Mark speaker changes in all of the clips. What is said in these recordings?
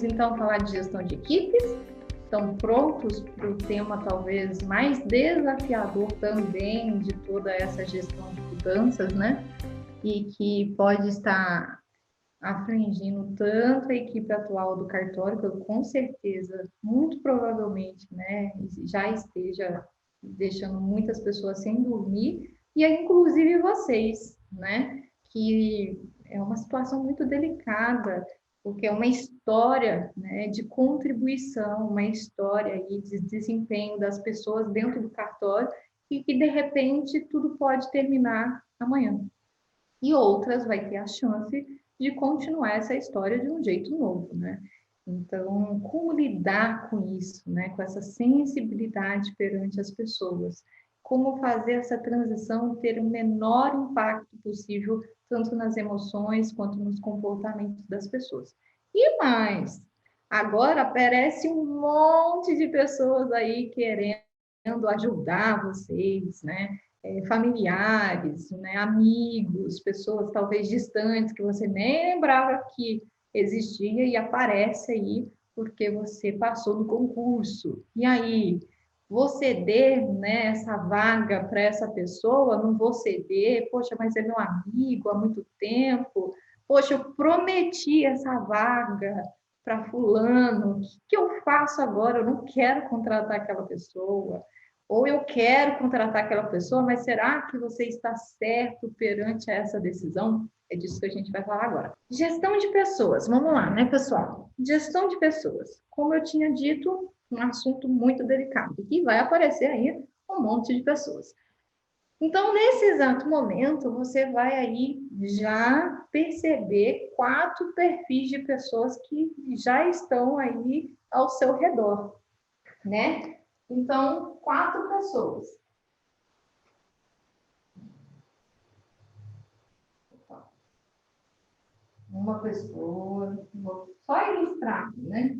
Speaker 1: vamos então falar de gestão de equipes. Estão prontos para o tema talvez mais desafiador também de toda essa gestão de mudanças, né? E que pode estar afligindo tanto a equipe atual do cartório, que eu, com certeza, muito provavelmente, né, já esteja deixando muitas pessoas sem dormir, e inclusive vocês, né, que é uma situação muito delicada, porque é uma história, né, de contribuição, uma história aí de desempenho das pessoas dentro do cartório, e que, de repente, tudo pode terminar amanhã. E outras vai ter a chance de continuar essa história de um jeito novo, né? Então, como lidar com isso, né? Com essa sensibilidade perante as pessoas? Como fazer essa transição ter o menor impacto possível, tanto nas emoções quanto nos comportamentos das pessoas? E mais, agora aparece um monte de pessoas aí querendo ajudar vocês, né? Familiares, né, amigos, pessoas talvez distantes que você nem lembrava que existia e aparece aí porque você passou no concurso. E aí, vou ceder, né, essa vaga para essa pessoa? Não vou ceder? Poxa, mas é meu amigo há muito tempo. Poxa, eu prometi essa vaga para fulano. O que eu faço agora? Eu não quero contratar aquela pessoa. Ou eu quero contratar aquela pessoa, mas será que você está certo perante essa decisão? É disso que a gente vai falar agora. Gestão de pessoas, vamos lá, né, pessoal? Gestão de pessoas. Como eu tinha dito, um assunto muito delicado, e vai aparecer aí um monte de pessoas. Então, nesse exato momento, você vai aí já perceber 4 perfis de pessoas que já estão aí ao seu redor, né? Então, 4 pessoas. Uma pessoa, vou só ilustrar, né?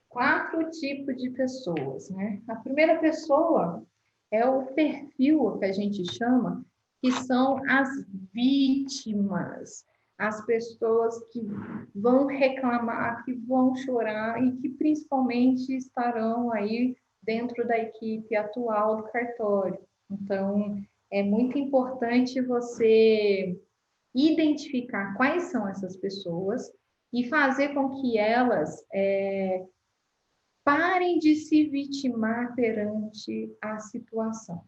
Speaker 1: Quatro tipos de pessoas, né? A primeira pessoa é o perfil que a gente chama, que são as vítimas, as pessoas que vão reclamar, que vão chorar e que principalmente estarão aí dentro da equipe atual do cartório. Então, é muito importante você identificar quais são essas pessoas e fazer com que elas parem de se vitimar perante a situação,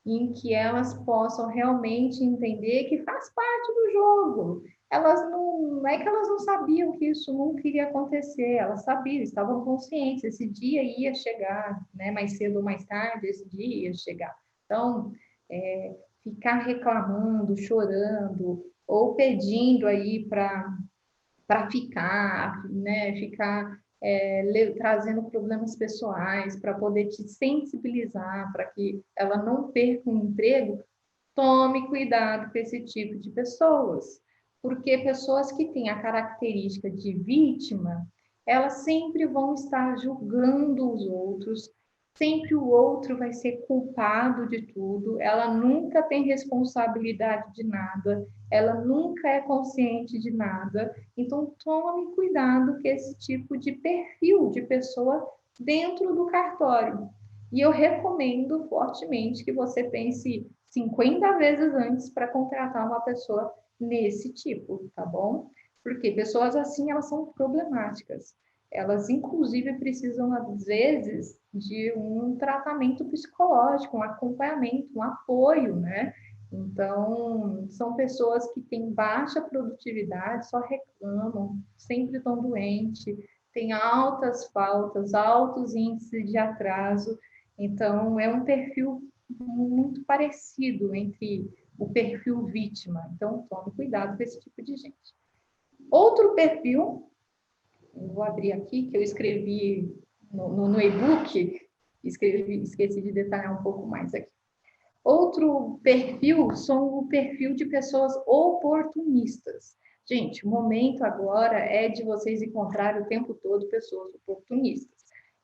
Speaker 1: em que elas possam realmente entender que faz parte do jogo. Elas não é que elas não sabiam que isso nunca iria acontecer, elas sabiam, estavam conscientes, esse dia ia chegar, né? Mais cedo ou mais tarde, esse dia ia chegar. Então, ficar reclamando, chorando, ou pedindo aí para ficar, né? Ficar trazendo problemas pessoais para poder te sensibilizar, para que ela não perca um emprego, tome cuidado com esse tipo de pessoas, porque pessoas que têm a característica de vítima, elas sempre vão estar julgando os outros, sempre o outro vai ser culpado de tudo, ela nunca tem responsabilidade de nada, ela nunca é consciente de nada. Então, tome cuidado com esse tipo de perfil de pessoa dentro do cartório. E eu recomendo fortemente que você pense 50 vezes antes para contratar uma pessoa nesse tipo, tá bom? Porque pessoas assim, elas são problemáticas. Elas, inclusive, precisam, às vezes, de um tratamento psicológico, um acompanhamento, um apoio, né? Então, são pessoas que têm baixa produtividade, só reclamam, sempre estão doentes, têm altas faltas, altos índices de atraso. Então, é um perfil muito parecido entre o perfil vítima. Então, tome cuidado com esse tipo de gente. Outro perfil, eu vou abrir aqui, que eu escrevi no e-book, esqueci de detalhar um pouco mais aqui. Outro perfil são o perfil de pessoas oportunistas. Gente, o momento agora é de vocês encontrarem o tempo todo pessoas oportunistas.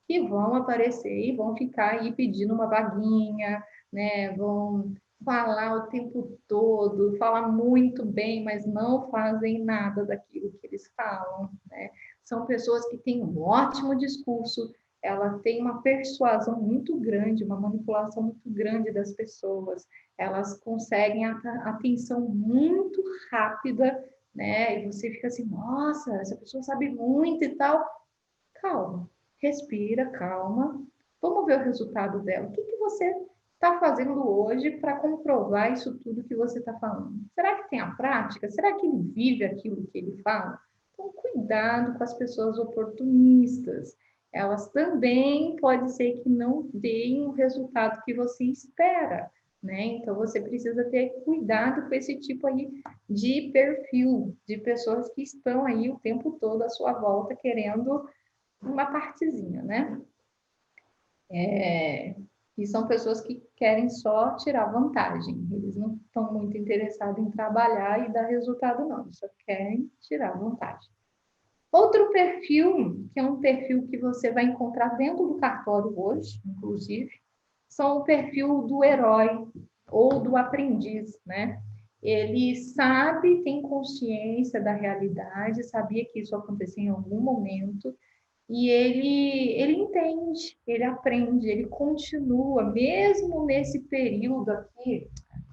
Speaker 1: que vão aparecer e vão ficar aí pedindo uma vaguinha, né? Vão falar o tempo todo, falar muito bem, mas não fazem nada daquilo que eles falam, né? São pessoas que têm um ótimo discurso, ela tem uma persuasão muito grande, uma manipulação muito grande das pessoas, elas conseguem a atenção muito rápida, né? E você fica assim, nossa, essa pessoa sabe muito e tal. Calma, respira, calma. Vamos ver o resultado dela. O que você está fazendo hoje para comprovar isso tudo que você está falando? Será que tem a prática? Será que ele vive aquilo que ele fala? Então, cuidado com as pessoas oportunistas. Elas também pode ser que não deem o resultado que você espera, né? Então, você precisa ter cuidado com esse tipo aí de perfil, de pessoas que estão aí o tempo todo à sua volta querendo uma partezinha, né? E são pessoas que querem só tirar vantagem. Eles não estão muito interessados em trabalhar e dar resultado, não. Eles só querem tirar vantagem. Outro perfil, que é um perfil que você vai encontrar dentro do cartório hoje, inclusive, são o perfil do herói ou do aprendiz, né? Ele sabe, tem consciência da realidade, sabia que isso acontecia em algum momento, e ele entende, ele aprende, ele continua, mesmo nesse período aqui,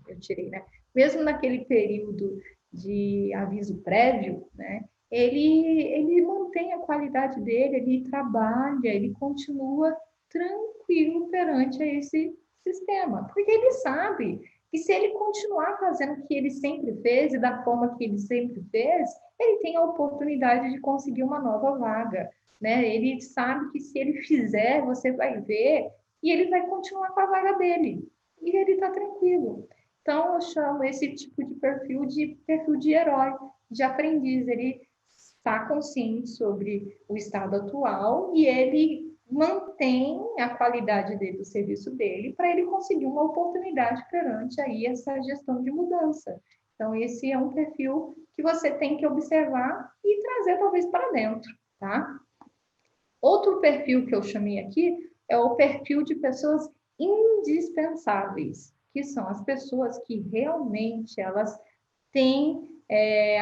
Speaker 1: eu tirei, né? Mesmo naquele período de aviso prévio, né? Ele mantém a qualidade dele, ele trabalha, ele continua tranquilo perante esse sistema, porque ele sabe que se ele continuar fazendo o que ele sempre fez e da forma que ele sempre fez, ele tem a oportunidade de conseguir uma nova vaga, né? Ele sabe que se ele fizer, você vai ver e ele vai continuar com a vaga dele. E ele está tranquilo. Então, eu chamo esse tipo de perfil de herói, de aprendiz. Ele está consciente sobre o estado atual e ele mantém a qualidade dele, do serviço dele, para ele conseguir uma oportunidade perante aí essa gestão de mudança. Então, esse é um perfil que você tem que observar e trazer talvez para dentro, tá? Outro perfil que eu chamei aqui é o perfil de pessoas indispensáveis, que são as pessoas que realmente elas têm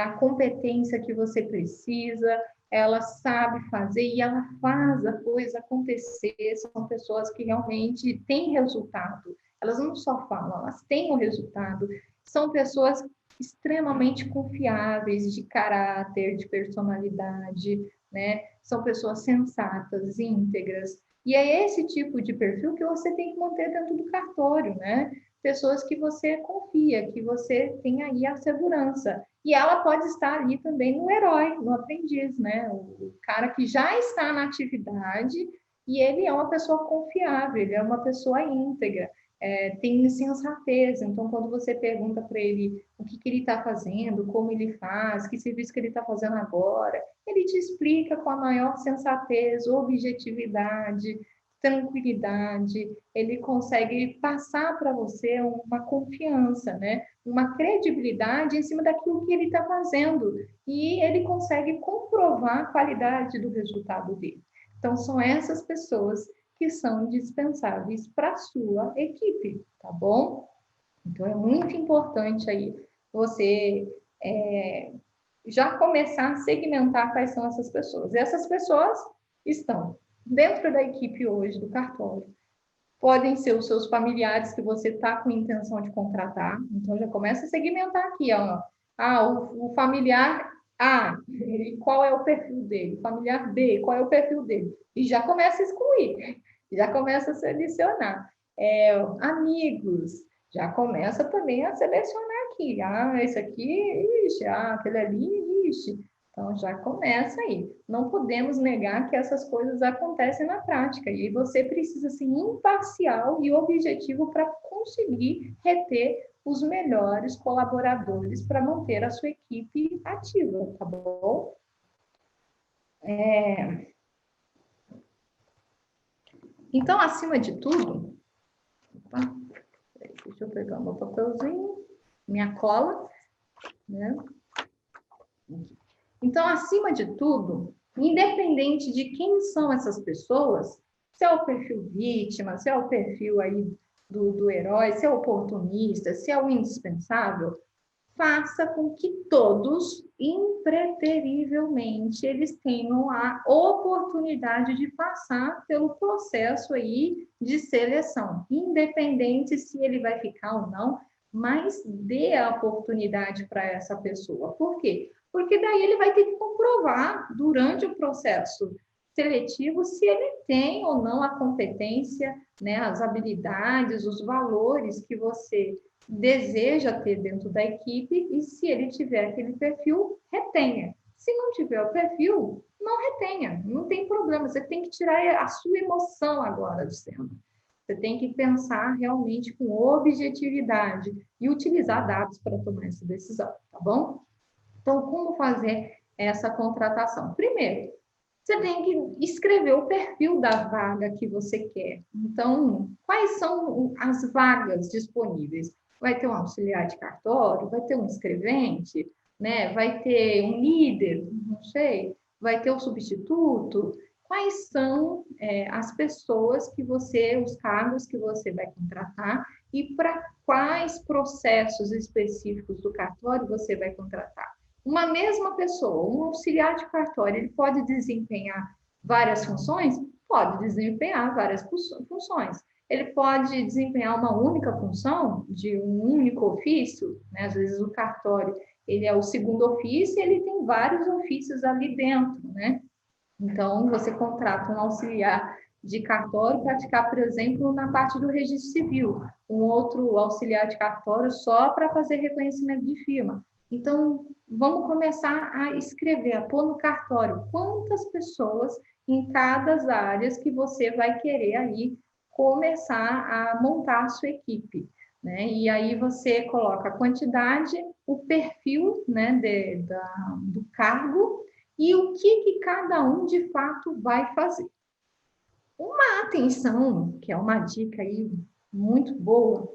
Speaker 1: a competência que você precisa, ela sabe fazer e ela faz a coisa acontecer. São pessoas que realmente têm resultado. Elas não só falam, elas têm o resultado. São pessoas extremamente confiáveis, de caráter, de personalidade, né? São pessoas sensatas, íntegras. E é esse tipo de perfil que você tem que manter dentro do cartório, né? Pessoas que você confia, que você tem aí a segurança. E ela pode estar ali também no herói, no aprendiz, né? O cara que já está na atividade e ele é uma pessoa confiável, ele é uma pessoa íntegra, tem sensatez. Então, quando você pergunta para ele o que ele está fazendo, como ele faz, que serviço que ele está fazendo agora, ele te explica com a maior sensatez, objetividade, tranquilidade, ele consegue passar para você uma confiança, né? Uma credibilidade em cima daquilo que ele está fazendo e ele consegue comprovar a qualidade do resultado dele. Então, são essas pessoas que são indispensáveis para a sua equipe, tá bom? Então, é muito importante aí você já começar a segmentar quais são essas pessoas. E essas pessoas estão dentro da equipe hoje do cartório. Podem ser os seus familiares que você está com intenção de contratar. Então, já começa a segmentar aqui, ó. O familiar A, qual é o perfil dele? O familiar B, qual é o perfil dele? E já começa a excluir, já começa a selecionar. Amigos, já começa também a selecionar aqui. Esse aqui, ixi, aquele ali, ixi. Então, já começa aí. Não podemos negar que essas coisas acontecem na prática. E você precisa ser imparcial e objetivo para conseguir reter os melhores colaboradores para manter a sua equipe ativa, tá bom? Então, acima de tudo... Opa, deixa eu pegar o meu papelzinho, minha cola, né? Então, acima de tudo, independente de quem são essas pessoas, Se é o perfil vítima, se é o perfil aí do herói, se é o oportunista, se é o indispensável, faça com que todos, impreterivelmente, eles tenham a oportunidade de passar pelo processo aí de seleção, independente se ele vai ficar ou não, mas dê a oportunidade para essa pessoa. Por quê? Porque daí ele vai ter que comprovar durante o processo seletivo se ele tem ou não a competência, né, as habilidades, os valores que você deseja ter dentro da equipe e se ele tiver aquele perfil, retenha. Se não tiver o perfil, não retenha, não tem problema. Você tem que tirar a sua emoção agora do cena. Você tem que pensar realmente com objetividade e utilizar dados para tomar essa decisão, tá bom? Então, como fazer essa contratação? Primeiro, você tem que escrever o perfil da vaga que você quer. Então, quais são as vagas disponíveis? Vai ter um auxiliar de cartório, vai ter um escrevente, né? Vai ter um líder, não sei, vai ter o substituto. Quais são as pessoas que você, os cargos que você vai contratar e para quais processos específicos do cartório você vai contratar? Uma mesma pessoa, um auxiliar de cartório, ele pode desempenhar várias funções? Pode desempenhar várias funções. Ele pode desempenhar uma única função de um único ofício, né? Às vezes o cartório, ele é o segundo ofício e ele tem vários ofícios ali dentro, né? Então, você contrata um auxiliar de cartório para ficar, por exemplo, na parte do registro civil, um outro auxiliar de cartório só para fazer reconhecimento de firma. Então, vamos começar a escrever, a pôr no cartório quantas pessoas em cada áreas que você vai querer aí começar a montar a sua equipe, né? E aí você coloca a quantidade, o perfil, né, do cargo e o que cada um de fato vai fazer. Uma atenção, que é uma dica aí muito boa,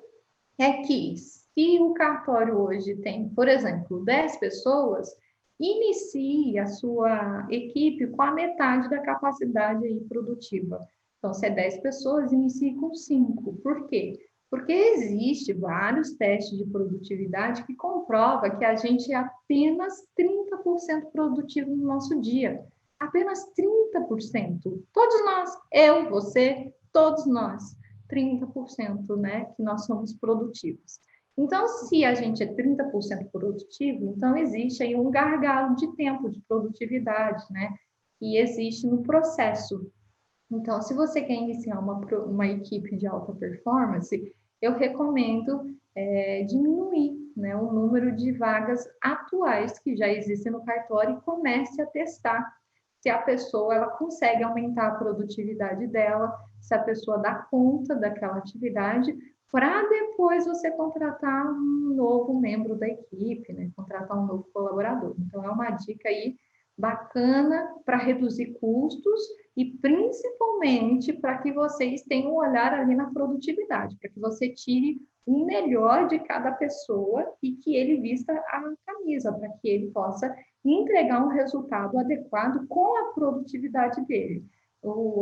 Speaker 1: é que se o cartório hoje tem, por exemplo, 10 pessoas, inicie a sua equipe com a metade da capacidade aí produtiva. Então, se é 10 pessoas, inicie com 5. Por quê? Porque existe vários testes de produtividade que comprova que a gente é apenas 30% produtivo no nosso dia. Apenas 30%. Todos nós, eu, você, todos nós. 30%, né, que nós somos produtivos. Então, se a gente é 30% produtivo, então existe aí um gargalo de tempo de produtividade, né, que existe no processo. Então, se você quer iniciar uma equipe de alta performance, eu recomendo diminuir, né, o número de vagas atuais que já existem no cartório e comece a testar se a pessoa ela consegue aumentar a produtividade dela, se a pessoa dá conta daquela atividade, para depois você contratar um novo membro da equipe, né? Contratar um novo colaborador. Então, é uma dica aí bacana para reduzir custos e principalmente para que vocês tenham um olhar ali na produtividade, para que você tire o melhor de cada pessoa e que ele vista a camisa, para que ele possa entregar um resultado adequado com a produtividade dele.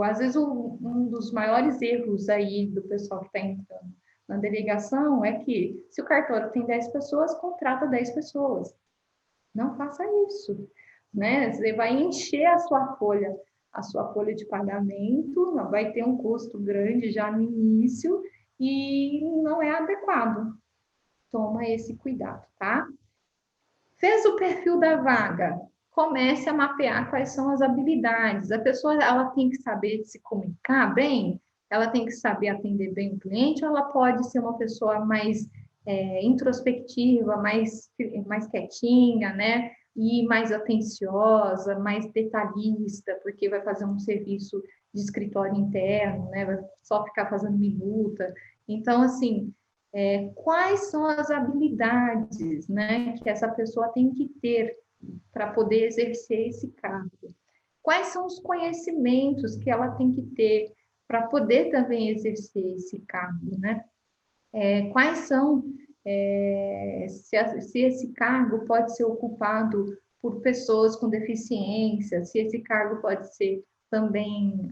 Speaker 1: Às vezes, um dos maiores erros aí do pessoal que está entrando na delegação é que, se o cartório tem 10 pessoas, contrata 10 pessoas. Não faça isso, né? Você vai encher a sua folha de pagamento, vai ter um custo grande já no início e não é adequado. Toma esse cuidado, tá? Fez o perfil da vaga, comece a mapear quais são as habilidades. A pessoa ela tem que saber se comunicar bem, ela tem que saber atender bem o cliente, ou ela pode ser uma pessoa mais introspectiva, mais quietinha, né? E mais atenciosa, mais detalhista, porque vai fazer um serviço de escritório interno, né? Vai só ficar fazendo minuta. Então, assim, quais são as habilidades, né, que essa pessoa tem que ter para poder exercer esse cargo? Quais são os conhecimentos que ela tem que ter para poder também exercer esse cargo, né? Quais são, se esse cargo pode ser ocupado por pessoas com deficiência, se esse cargo pode ser também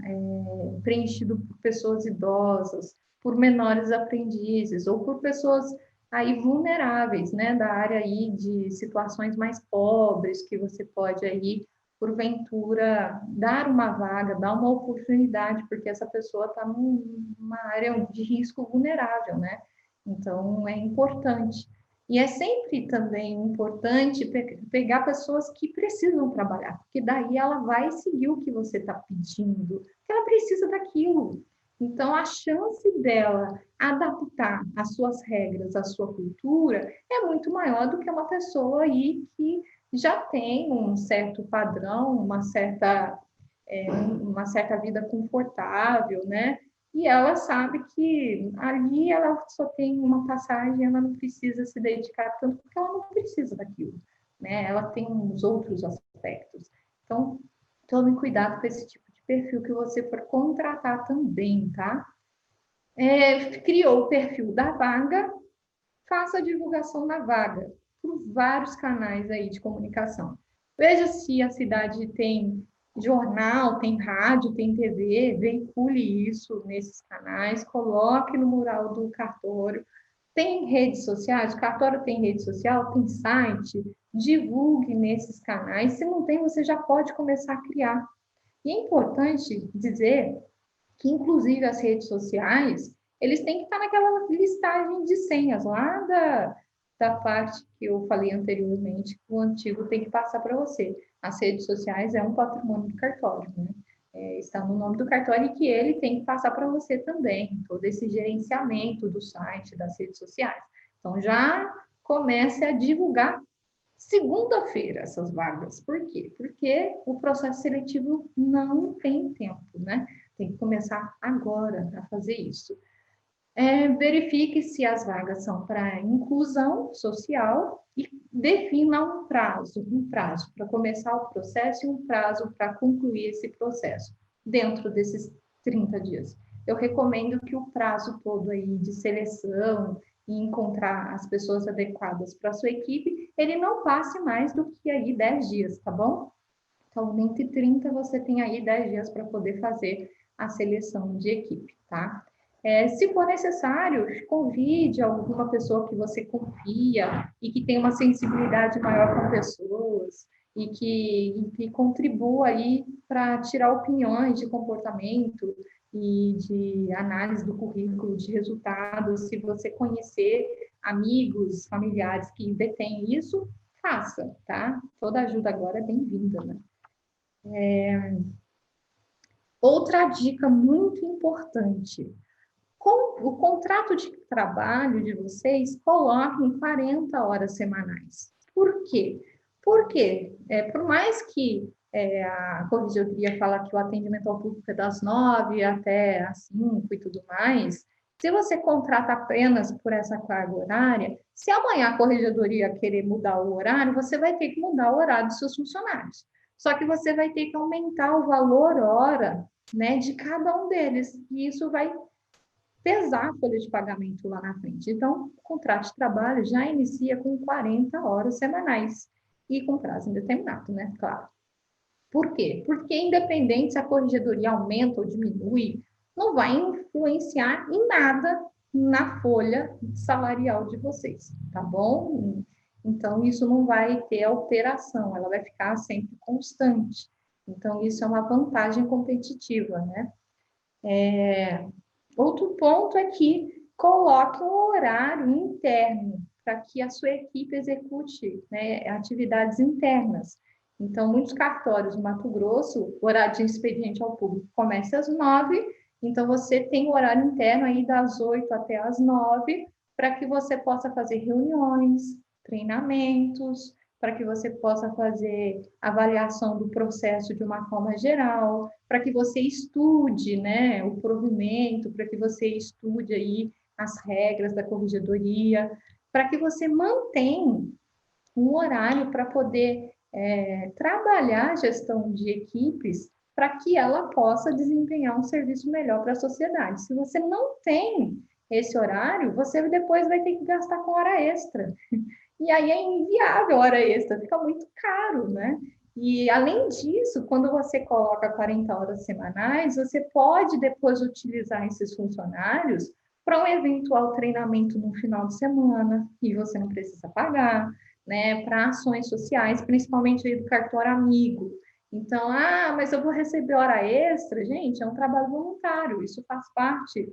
Speaker 1: preenchido por pessoas idosas, por menores aprendizes ou por pessoas aí vulneráveis, né, da área aí de situações mais pobres, que você pode aí, porventura, dar uma vaga, dar uma oportunidade, porque essa pessoa está numa área de risco vulnerável, né? Então, é importante. E é sempre também importante pegar pessoas que precisam trabalhar, porque daí ela vai seguir o que você está pedindo, porque ela precisa daquilo. Então, a chance dela adaptar as suas regras, a sua cultura, é muito maior do que uma pessoa aí que já tem um certo padrão, uma certa vida confortável, né? E ela sabe que ali ela só tem uma passagem, ela não precisa se dedicar tanto, porque ela não precisa daquilo, né? Ela tem uns outros aspectos. Então, tome cuidado com esse tipo de perfil que você for contratar também, tá? Criou o perfil da vaga, faça a divulgação da vaga por vários canais aí de comunicação. Veja se a cidade tem jornal, tem rádio, tem TV, veicule isso nesses canais, coloque no mural do cartório. Tem redes sociais, o cartório tem rede social, tem site, divulgue nesses canais. Se não tem, você já pode começar a criar. E é importante dizer que, inclusive, as redes sociais, eles têm que estar naquela listagem de senhas lá da parte que eu falei anteriormente, que o antigo tem que passar para você. As redes sociais é um patrimônio do cartório, né? Está no nome do cartório e que ele tem que passar para você também, todo esse gerenciamento do site, das redes sociais. Então, já comece a divulgar segunda-feira essas vagas. Por quê? Porque o processo seletivo não tem tempo, né? Tem que começar agora a fazer isso. Verifique se as vagas são para inclusão social e defina um prazo para começar o processo e um prazo para concluir esse processo dentro desses 30 dias. Eu recomendo que o prazo todo aí de seleção e encontrar as pessoas adequadas para a sua equipe, ele não passe mais do que aí 10 dias, tá bom? Então, entre 30, você tem aí 10 dias para poder fazer a seleção de equipe, tá? Se for necessário, convide alguma pessoa que você confia e que tem uma sensibilidade maior com pessoas e que contribua aí para tirar opiniões de comportamento e de análise do currículo, de resultados. Se você conhecer amigos, familiares que detêm isso, faça, tá? Toda ajuda agora é bem-vinda, né? Outra dica muito importante: com o contrato de trabalho de vocês, coloquem 40 horas semanais. Por quê? Porque, por mais que a corregedoria fala que o atendimento ao público é das 9 até as 5 e tudo mais, se você contrata apenas por essa carga horária, se amanhã a corregedoria querer mudar o horário, você vai ter que mudar o horário dos seus funcionários. Só que você vai ter que aumentar o valor hora, né, de cada um deles. E isso vai pesar a folha de pagamento lá na frente. Então, o contrato de trabalho já inicia com 40 horas semanais e com prazo indeterminado, né? Claro. Por quê? Porque independente se a corregedoria aumenta ou diminui, não vai influenciar em nada na folha salarial de vocês, tá bom? Então, isso não vai ter alteração, ela vai ficar sempre constante. Então, isso é uma vantagem competitiva, né? Outro ponto é que coloque um horário interno para que a sua equipe execute, né, atividades internas. Então, muitos cartórios no Mato Grosso, o horário de expediente ao público começa às 9, então você tem o horário interno aí das 8 até às 9, para que você possa fazer reuniões, treinamentos, para que você possa fazer avaliação do processo de uma forma geral, para que você estude, né, o provimento, para que você estude aí as regras da corregedoria, para que você mantenha um horário para poder trabalhar a gestão de equipes para que ela possa desempenhar um serviço melhor para a sociedade. Se você não tem esse horário, você depois vai ter que gastar com hora extra. E aí é inviável hora extra, fica muito caro, né? E, além disso, quando você coloca 40 horas semanais, você pode depois utilizar esses funcionários para um eventual treinamento no final de semana, e você não precisa pagar, né? Para ações sociais, principalmente aí do cartório amigo. Então, mas eu vou receber hora extra, gente, é um trabalho voluntário, isso faz parte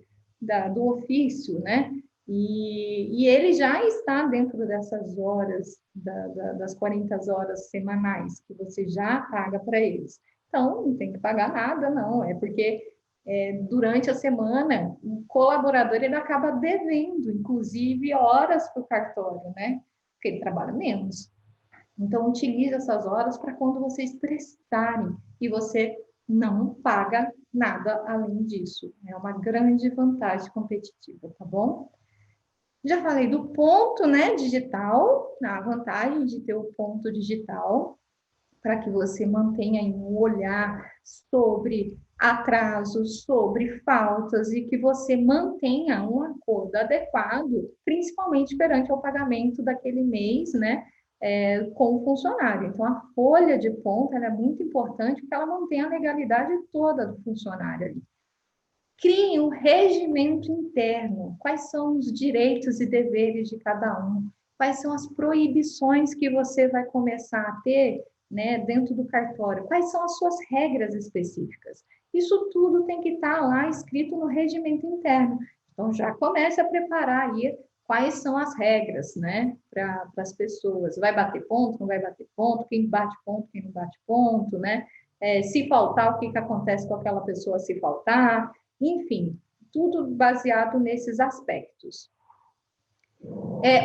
Speaker 1: do ofício, né? E ele já está dentro dessas horas, das 40 horas semanais, que você já paga para eles. Então, não tem que pagar nada, não. É porque durante a semana, o colaborador ele acaba devendo, inclusive, horas para o cartório, né? Porque ele trabalha menos. Então, utilize essas horas para quando vocês precisarem e você não paga nada além disso. É uma grande vantagem competitiva, tá bom? Já falei do ponto, né, digital, a vantagem de ter o ponto digital, para que você mantenha aí um olhar sobre atrasos, sobre faltas e que você mantenha um acordo adequado, principalmente perante o pagamento daquele mês, né, com o funcionário. Então, a folha de ponta é muito importante porque ela mantém a legalidade toda do funcionário ali. Crie um regimento interno. Quais são os direitos e deveres de cada um? Quais são as proibições que você vai começar a ter, né, dentro do cartório? Quais são as suas regras específicas? Isso tudo tem que estar lá escrito no regimento interno. Então, já comece a preparar aí quais são as regras, né, para as pessoas. Vai bater ponto, não vai bater ponto? Quem bate ponto, quem não bate ponto, né? Se faltar, o que acontece com aquela pessoa se faltar? Enfim, tudo baseado nesses aspectos.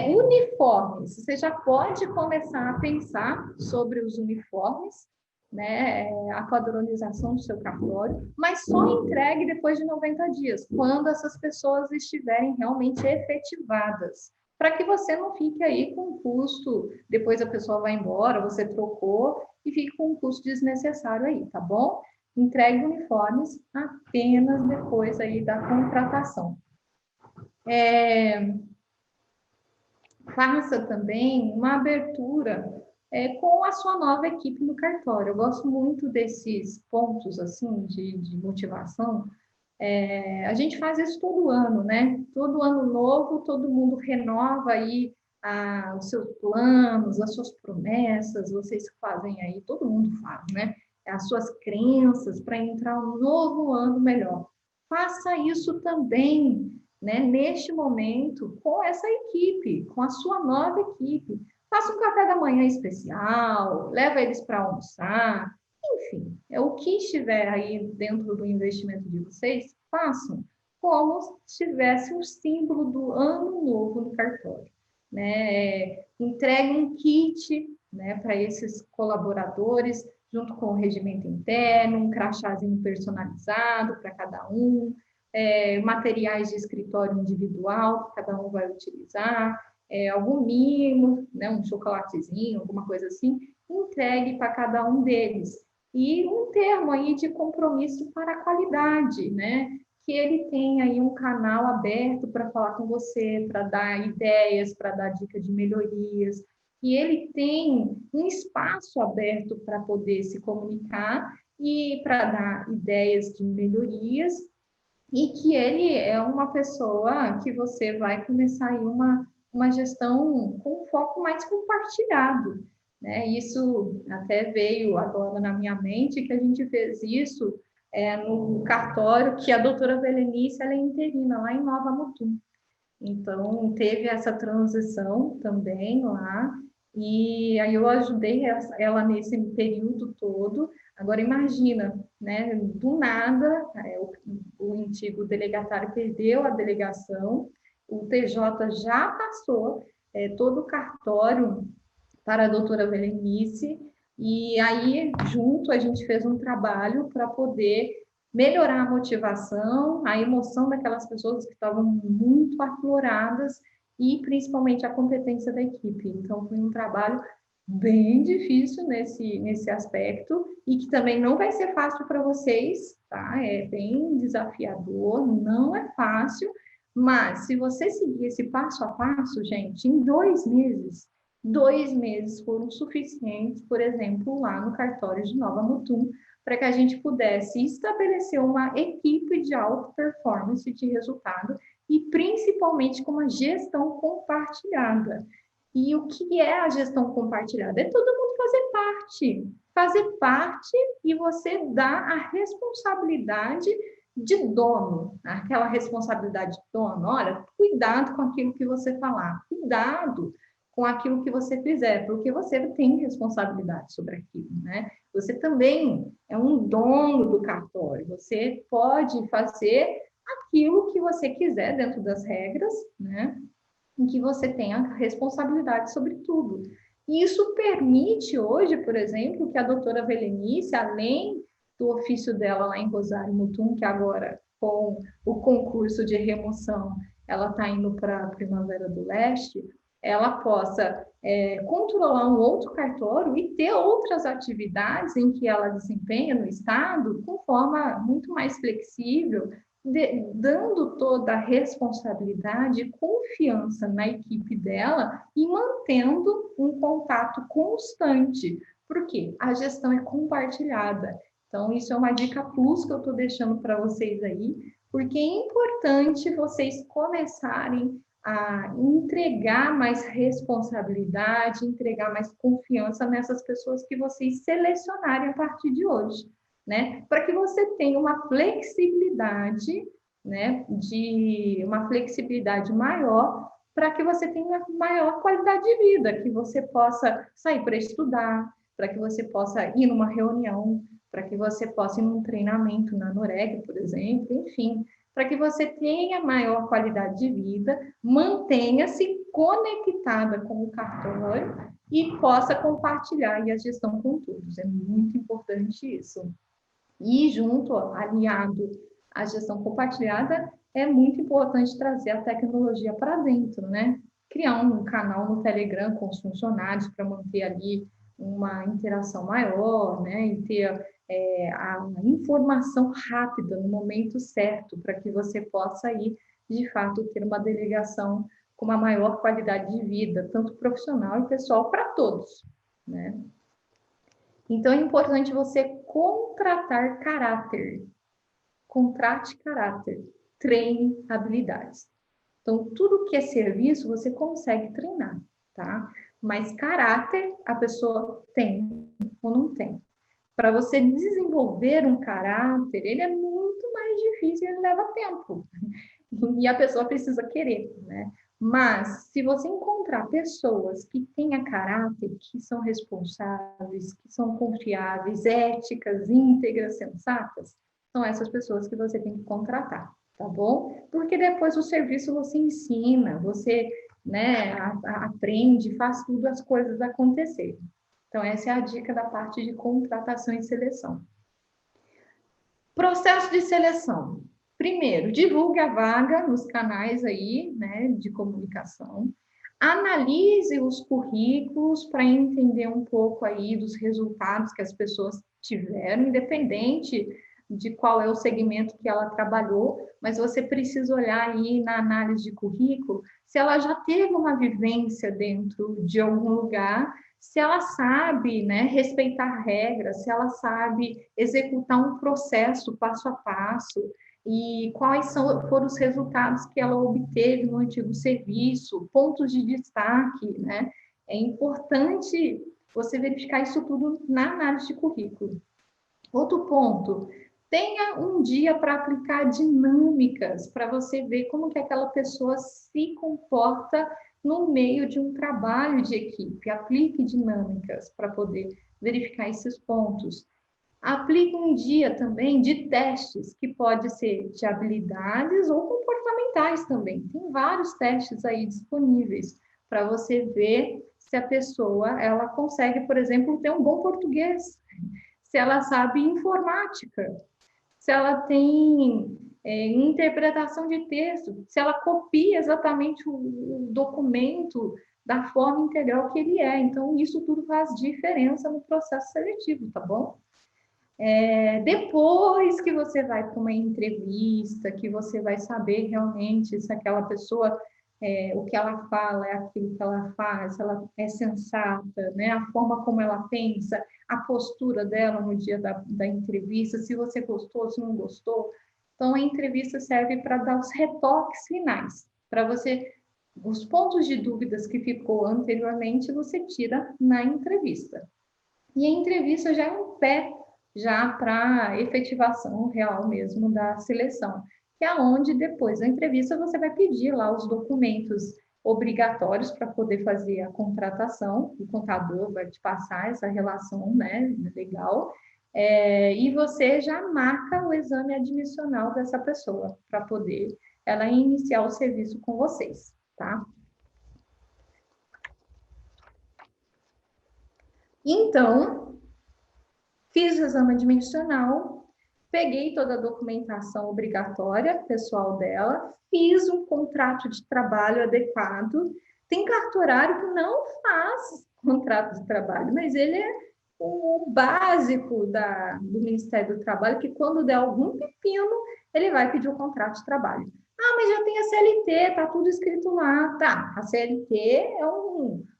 Speaker 1: Uniformes, você já pode começar a pensar sobre os uniformes, né? A padronização do seu cartório, mas só entregue depois de 90 dias, quando essas pessoas estiverem realmente efetivadas, para que você não fique aí com um custo, depois a pessoa vai embora, você trocou, e fique com um custo desnecessário aí, tá bom? Entregue uniformes apenas depois aí da contratação. Faça também uma abertura com a sua nova equipe no cartório. Eu gosto muito desses pontos assim de motivação. A gente faz isso todo ano, né? Todo ano novo, todo mundo renova aí os seus planos, as suas promessas, vocês fazem aí, todo mundo faz, né? As suas crenças para entrar um novo ano melhor. Faça isso também, né, neste momento, com essa equipe, com a sua nova equipe. Faça um café da manhã especial, leva eles para almoçar, enfim, o que estiver aí dentro do investimento de vocês, façam como se tivesse um símbolo do ano novo no cartório, né? Entregue um kit, né, para esses colaboradores, junto com o regimento interno, um crachazinho personalizado para cada um, materiais de escritório individual que cada um vai utilizar, algum mimo, né, um chocolatezinho, alguma coisa assim, entregue para cada um deles. E um termo aí de compromisso para a qualidade, né? Que ele tem aí um canal aberto para falar com você, para dar ideias, para dar dica de melhorias, que ele tem um espaço aberto para poder se comunicar e para dar ideias de melhorias, e que ele é uma pessoa que você vai começar aí uma gestão com foco mais compartilhado, né? Isso até veio agora na minha mente, que a gente fez isso no cartório, que a doutora Velenice, ela é interina lá em Nova Mutum. Então, teve essa transição também lá, e aí eu ajudei ela nesse período todo. Agora, imagina, né, do nada, o antigo delegatário perdeu a delegação, o TJ já passou todo o cartório para a doutora Velenice, e aí, junto, a gente fez um trabalho para poder melhorar a motivação, a emoção daquelas pessoas que estavam muito afloradas e principalmente a competência da equipe. Então, foi um trabalho bem difícil nesse aspecto e que também não vai ser fácil para vocês, tá? É bem desafiador, não é fácil, mas se você seguir esse passo a passo, gente, em 2 meses, 2 meses foram suficientes, por exemplo, lá no cartório de Nova Mutum, para que a gente pudesse estabelecer uma equipe de alta performance de resultado e principalmente com uma gestão compartilhada. E o que é a gestão compartilhada? É todo mundo fazer parte. Fazer parte e você dá a responsabilidade de dono, aquela responsabilidade de dono. Olha, cuidado com aquilo que você falar, cuidado com aquilo que você fizer, porque você tem responsabilidade sobre aquilo, né? Você também é um dono do cartório, você pode fazer aquilo que você quiser dentro das regras, né? Em que você tenha responsabilidade sobre tudo. E isso permite hoje, por exemplo, que a doutora Velenice, além do ofício dela lá em Rosário Mutum, que agora com o concurso de remoção ela está indo para a Primavera do Leste, ela possa controlar um outro cartório e ter outras atividades em que ela desempenha no Estado com forma muito mais flexível, dando toda a responsabilidade e confiança na equipe dela e mantendo um contato constante, porque a gestão é compartilhada. Então, isso é uma dica plus que eu estou deixando para vocês aí, porque é importante vocês começarem a entregar mais responsabilidade, entregar mais confiança nessas pessoas que vocês selecionarem a partir de hoje, né? Para que você tenha uma flexibilidade, né? De uma flexibilidade maior, para que você tenha maior qualidade de vida, que você possa sair para estudar, para que você possa ir numa reunião, para que você possa ir num treinamento na Noreg, por exemplo, enfim, para que você tenha maior qualidade de vida, mantenha-se conectada com o cartório e possa compartilhar a gestão com todos. É muito importante isso. E junto, alinhado à gestão compartilhada, é muito importante trazer a tecnologia para dentro, né? Criar um canal no Telegram com os funcionários para manter ali uma interação maior, né? E ter a informação rápida no momento certo para que você possa ir, de fato, ter uma delegação com uma maior qualidade de vida, tanto profissional e pessoal, para todos, né? Então, é importante você contratar caráter. Contrate caráter. Treine habilidades. Então, tudo que é serviço, você consegue treinar, tá? Mas caráter, a pessoa tem ou não tem. Para você desenvolver um caráter, ele é muito mais difícil, ele leva tempo. E a pessoa precisa querer, né? Mas, se você encontrar pessoas que tenham caráter, que são responsáveis, que são confiáveis, éticas, íntegras, sensatas, são essas pessoas que você tem que contratar, tá bom? Porque depois o serviço você ensina, você, né, aprende, faz tudo as coisas acontecerem. Então, essa é a dica da parte de contratação e seleção. Processo de seleção. Primeiro, divulgue a vaga nos canais aí, né, de comunicação. Analise os currículos para entender um pouco aí dos resultados que as pessoas tiveram, independente de qual é o segmento que ela trabalhou, mas você precisa olhar aí na análise de currículo se ela já teve uma vivência dentro de algum lugar, se ela sabe, né, respeitar regras, se ela sabe executar um processo passo a passo e quais foram os resultados que ela obteve no antigo serviço, pontos de destaque, né? É importante você verificar isso tudo na análise de currículo. Outro ponto, tenha um dia para aplicar dinâmicas, para você ver como que aquela pessoa se comporta no meio de um trabalho de equipe. Aplique dinâmicas para poder verificar esses pontos. Aplique um dia também de testes, que pode ser de habilidades ou comportamentais também. Tem vários testes aí disponíveis para você ver se a pessoa ela consegue, por exemplo, ter um bom português, se ela sabe informática, se ela tem interpretação de texto, se ela copia exatamente o documento da forma integral que ele é. Então, isso tudo faz diferença no processo seletivo, tá bom? Depois que você vai para uma entrevista, que você vai saber realmente se aquela pessoa o que ela fala é aquilo que ela faz, ela é sensata, né? A forma como ela pensa, a postura dela no dia da entrevista, se você gostou, se não gostou. Então, a entrevista serve para dar os retoques finais, para você, os pontos de dúvidas que ficou anteriormente, você tira na entrevista. E a entrevista já é um pé já para a efetivação real mesmo da seleção, que é onde depois da entrevista você vai pedir lá os documentos obrigatórios para poder fazer a contratação, o contador vai te passar essa relação, né, legal, e você já marca o exame admissional dessa pessoa para poder ela iniciar o serviço com vocês, tá? Então, fiz o exame admissional, peguei toda a documentação obrigatória pessoal dela, fiz um contrato de trabalho adequado. Tem cartorário que não faz contrato de trabalho, mas ele é o básico do Ministério do Trabalho, que quando der algum pepino, ele vai pedir o contrato de trabalho. Ah, mas já tem a CLT, tá tudo escrito lá. Tá, a CLT é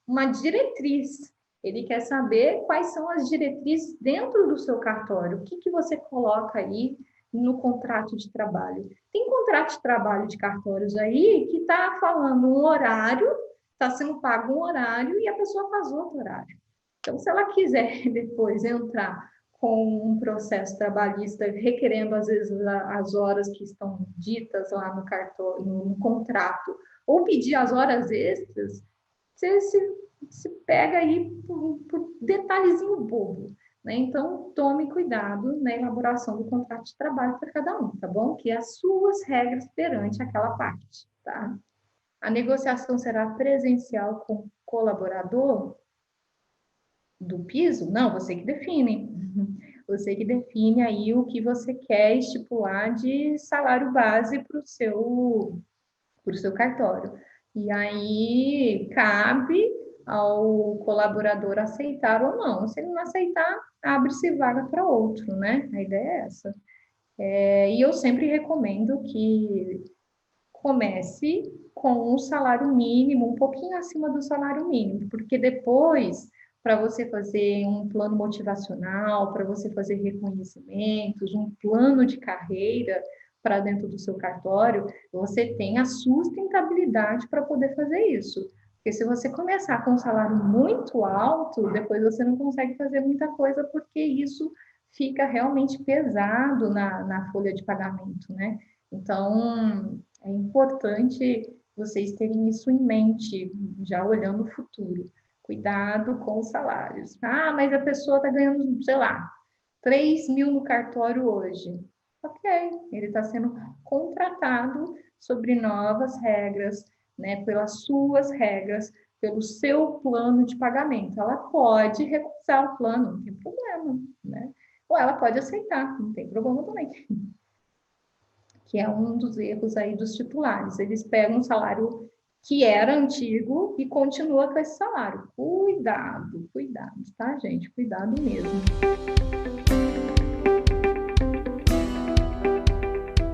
Speaker 1: uma diretriz. Ele quer saber quais são as diretrizes dentro do seu cartório. O que você coloca aí no contrato de trabalho? Tem contrato de trabalho de cartórios aí que está falando um horário, está sendo pago um horário e a pessoa faz outro horário. Então, se ela quiser depois entrar com um processo trabalhista requerendo, às vezes, as horas que estão ditas lá no cartório, no contrato, ou pedir as horas extras, você se pega aí por detalhezinho bobo, né? Então, tome cuidado na elaboração do contrato de trabalho para cada um, tá bom? Que as suas regras perante aquela parte, tá? A negociação será presencial com o colaborador do piso? Não, você que define. Você que define aí o que você quer estipular de salário base para o seu cartório. E aí cabe ao colaborador aceitar ou não. Se ele não aceitar, abre-se vaga para outro, né? A ideia é essa. E eu sempre recomendo que comece com um salário mínimo, um pouquinho acima do salário mínimo, porque depois, para você fazer um plano motivacional, para você fazer reconhecimentos, um plano de carreira para dentro do seu cartório, você tem a sustentabilidade para poder fazer isso. Porque se você começar com um salário muito alto, depois você não consegue fazer muita coisa, porque isso fica realmente pesado na folha de pagamento, né? Então, é importante vocês terem isso em mente, já olhando o futuro. Cuidado com os salários. Ah, mas a pessoa está ganhando, sei lá, 3 mil no cartório hoje. Ok, ele está sendo contratado sobre novas regras, né, pelas suas regras, pelo seu plano de pagamento. Ela pode recusar o plano, não tem problema, né? Ou ela pode aceitar, não tem problema também. Que é um dos erros aí dos titulares. Eles pegam um salário que era antigo e continua com esse salário. Cuidado, cuidado, tá, gente? Cuidado mesmo.